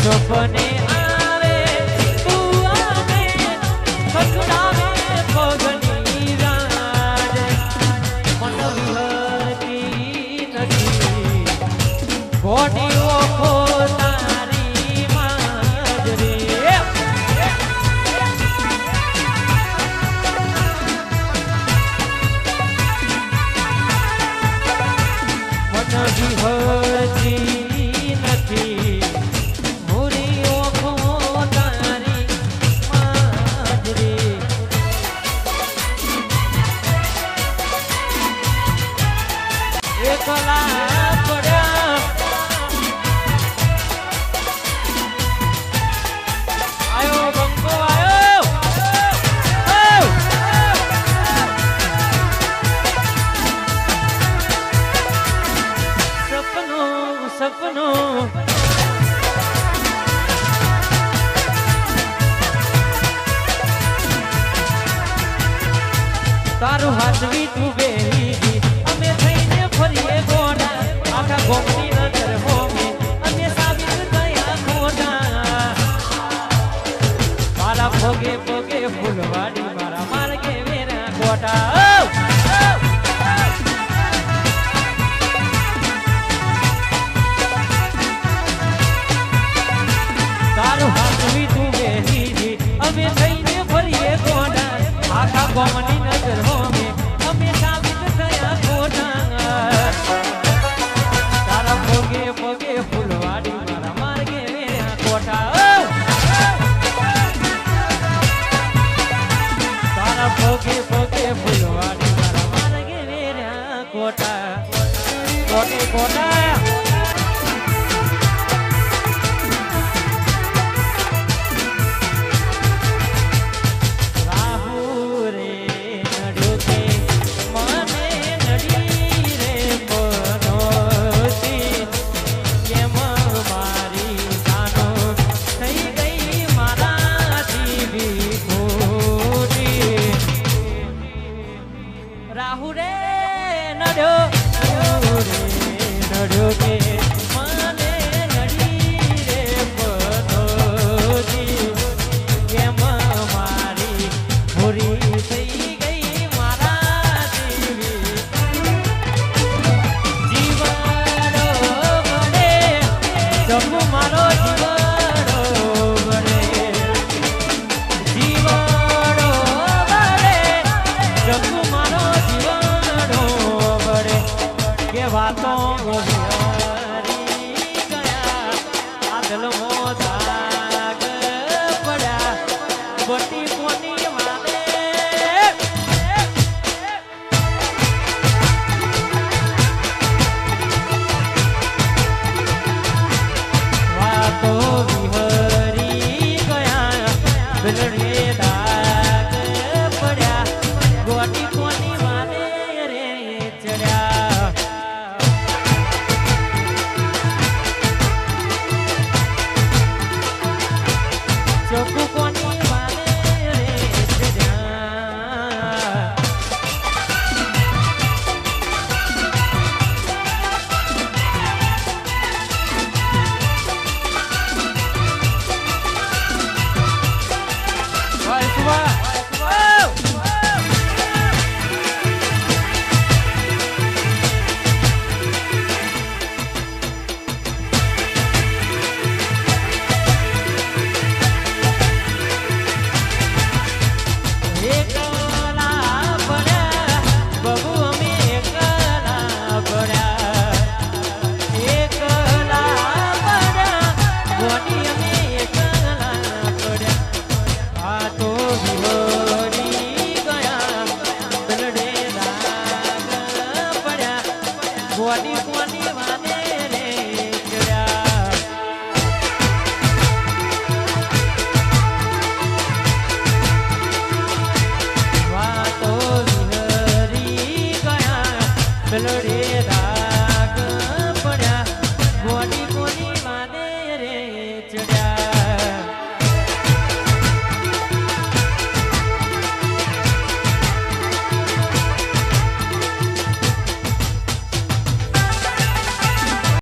સપને આવે તું આવે ખખડાવે પગની રાજ મન વિહરતી નથી ગોડી ઓખો તારી માજરી મન વિહરતી નથી મોરી ઓખો તારી માજરી એકલા પડ્યા આયો બંકો આયો સપનું સપનું તારું હાથવી તું બેહી અમે થઈને ફરીએ ગોડા આખા ગોમની નજર હોમે અમે સાબિત થયા ખોટા મારા પગે પગે ફૂલવાડી મારા માર્ગે વેરા ગોટા તારું હાથવી તું બેહી અમે થઈને ફરીએ ગોડા આખા ગોમની નજર હોમે અમે સાબિત થયા ખોટા તારા પગે પગે ફૂલવાડી મારા માર્ગે વેરા ગોટા તારા પગે પગે ફૂલવાડી મારા માર્ગે વેરા ગોટા કોટે કોટા રાહુ રે નડ્યો કે મને નડી રે પનોતી કેમ મારી ભૂરી થઈ ગઈ મારા જીવી જીવડો બને જમુ મારો જીવડો બને જીવડો બને જમુ મારો કે વાતો વિહારી ગયા આદલ મોદાગ પડ્યા બટી કોની વાલે વાતો વિહારી ગયા બિલડી